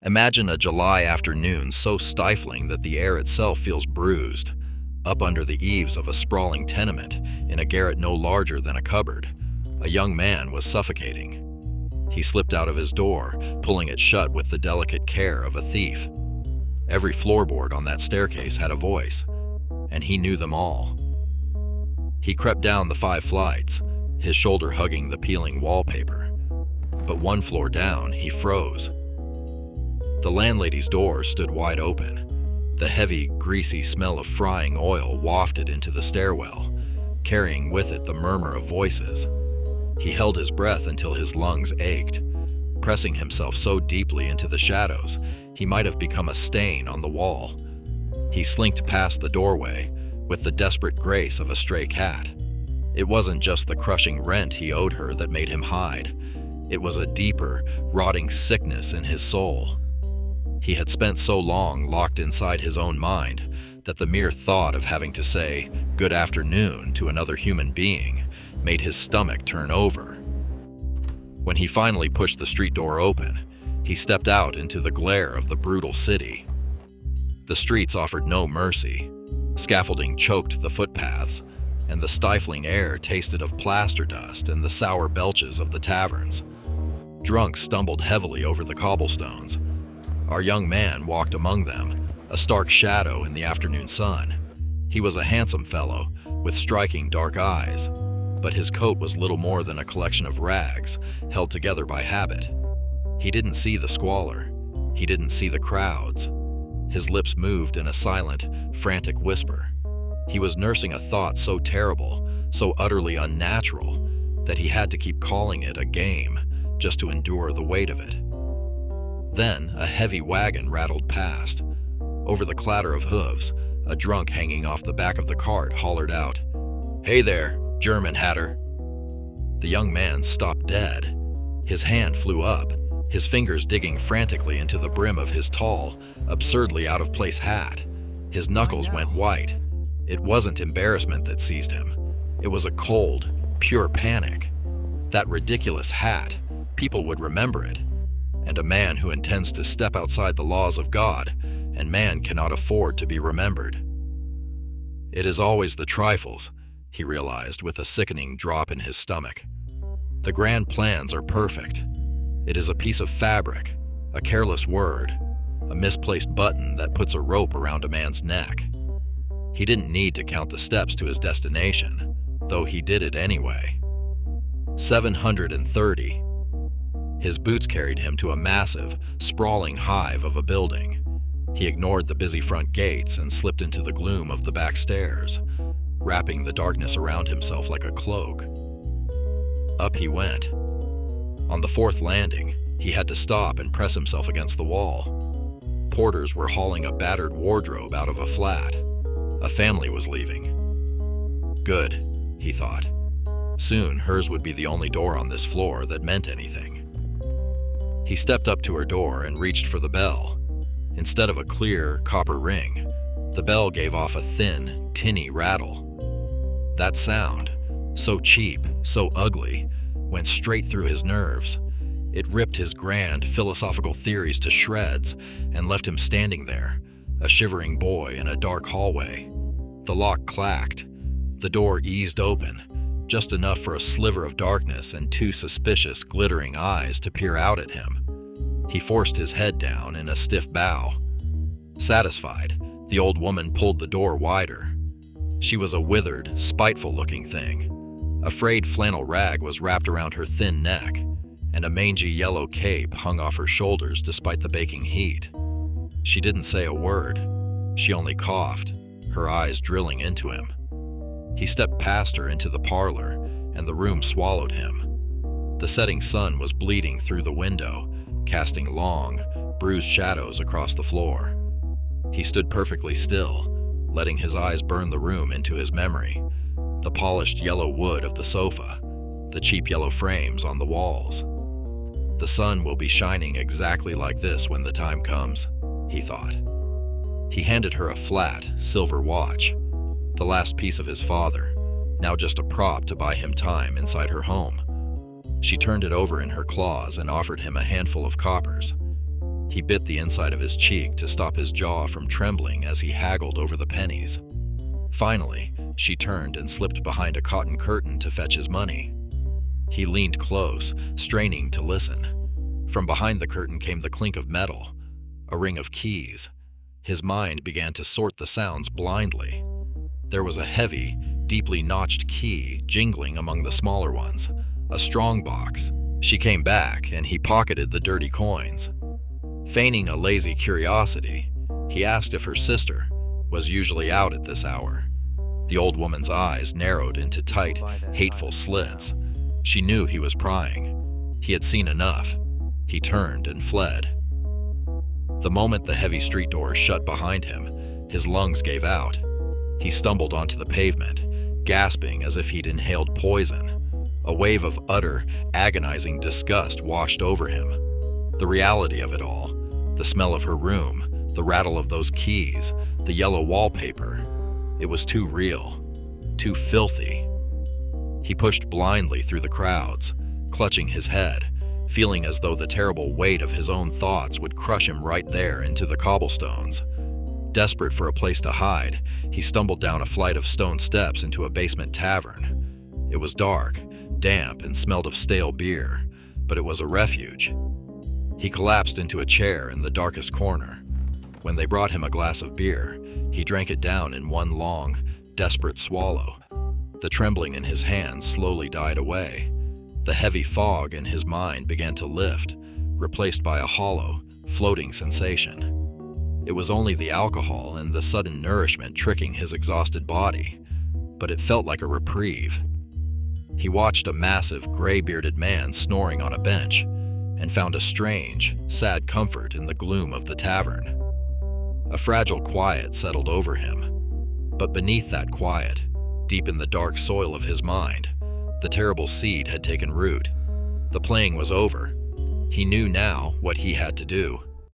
Imagine a July afternoon so stifling that the air itself feels bruised. Up under the eaves of a sprawling tenement, in a garret no larger than a cupboard, a young man was suffocating. He slipped out of his door, pulling it shut with the delicate care of a thief. Every floorboard on that staircase had a voice, and he knew them all. He crept down the 5 flights, his shoulder hugging the peeling wallpaper. But 1 floor down, he froze. The landlady's door stood wide open. The heavy, greasy smell of frying oil wafted into the stairwell, carrying with it the murmur of voices. He held his breath until his lungs ached. Pressing himself so deeply into the shadows, he might have become a stain on the wall. He slinked past the doorway with the desperate grace of a stray cat. It wasn't just the crushing rent he owed her that made him hide. It was a deeper, rotting sickness in his soul. He had spent so long locked inside his own mind that the mere thought of having to say "good afternoon" to another human being made his stomach turn over. When he finally pushed the street door open, he stepped out into the glare of the brutal city. The streets offered no mercy. Scaffolding choked the footpaths, and the stifling air tasted of plaster dust and the sour belches of the taverns. Drunks stumbled heavily over the cobblestones. Our young man walked among them, a stark shadow in the afternoon sun. He was a handsome fellow, with striking dark eyes, but his coat was little more than a collection of rags, held together by habit. He didn't see the squalor. He didn't see the crowds. His lips moved in a silent, frantic whisper. He was nursing a thought so terrible, so utterly unnatural, that he had to keep calling it a game, just to endure the weight of it. Then a heavy wagon rattled past. Over the clatter of hooves, a drunk hanging off the back of the cart hollered out, "Hey there, German hatter." The young man stopped dead. His hand flew up, his fingers digging frantically into the brim of his tall, absurdly out-of-place hat. His knuckles went white. It wasn't embarrassment that seized him. It was a cold, pure panic. That ridiculous hat, people would remember it. And a man who intends to step outside the laws of God, and man cannot afford to be remembered. It is always the trifles, he realized with a sickening drop in his stomach. The grand plans are perfect. It is a piece of fabric, a careless word, a misplaced button that puts a rope around a man's neck. He didn't need to count the steps to his destination, though he did it anyway. 730. His boots carried him to a massive, sprawling hive of a building. He ignored the busy front gates and slipped into the gloom of the back stairs, wrapping the darkness around himself like a cloak. Up he went. On the 4th landing, he had to stop and press himself against the wall. Porters were hauling a battered wardrobe out of a flat. A family was leaving. Good, he thought. Soon hers would be the only door on this floor that meant anything. He stepped up to her door and reached for the bell. Instead of a clear, copper ring, the bell gave off a thin, tinny rattle. That sound, so cheap, so ugly, went straight through his nerves. It ripped his grand, philosophical theories to shreds and left him standing there, a shivering boy in a dark hallway. The lock clacked. The door eased open, just enough for a sliver of darkness and 2 suspicious, glittering eyes to peer out at him. He forced his head down in a stiff bow. Satisfied, the old woman pulled the door wider. She was a withered, spiteful-looking thing. A frayed flannel rag was wrapped around her thin neck, and a mangy yellow cape hung off her shoulders despite the baking heat. She didn't say a word. She only coughed, her eyes drilling into him. He stepped past her into the parlor, and the room swallowed him. The setting sun was bleeding through the window, casting long, bruised shadows across the floor. He stood perfectly still, letting his eyes burn the room into his memory. The polished yellow wood of the sofa, the cheap yellow frames on the walls. The sun will be shining exactly like this when the time comes, he thought. He handed her a flat, silver watch, the last piece of his father, now just a prop to buy him time inside her home. She turned it over in her claws and offered him a handful of coppers. He bit the inside of his cheek to stop his jaw from trembling as he haggled over the pennies. Finally, she turned and slipped behind a cotton curtain to fetch his money. He leaned close, straining to listen. From behind the curtain came the clink of metal, a ring of keys. His mind began to sort the sounds blindly. There was a heavy, deeply notched key jingling among the smaller ones, a strong box. She came back, and he pocketed the dirty coins. Feigning a lazy curiosity, he asked if her sister was usually out at this hour. The old woman's eyes narrowed into tight, hateful slits. She knew he was prying. He had seen enough. He turned and fled. The moment the heavy street door shut behind him, his lungs gave out. He stumbled onto the pavement, gasping as if he'd inhaled poison. A wave of utter, agonizing disgust washed over him. The reality of it all, the smell of her room, the rattle of those keys, the yellow wallpaper, it was too real, too filthy. He pushed blindly through the crowds, clutching his head, feeling as though the terrible weight of his own thoughts would crush him right there into the cobblestones. Desperate for a place to hide, he stumbled down a flight of stone steps into a basement tavern. It was dark, damp, and smelled of stale beer, but it was a refuge. He collapsed into a chair in the darkest corner. When they brought him a glass of beer, he drank it down in one long, desperate swallow. The trembling in his hands slowly died away. The heavy fog in his mind began to lift, replaced by a hollow, floating sensation. It was only the alcohol and the sudden nourishment tricking his exhausted body, but it felt like a reprieve. He watched a massive, gray-bearded man snoring on a bench and found a strange, sad comfort in the gloom of the tavern. A fragile quiet settled over him, but beneath that quiet, deep in the dark soil of his mind, the terrible seed had taken root. The playing was over. He knew now what he had to do.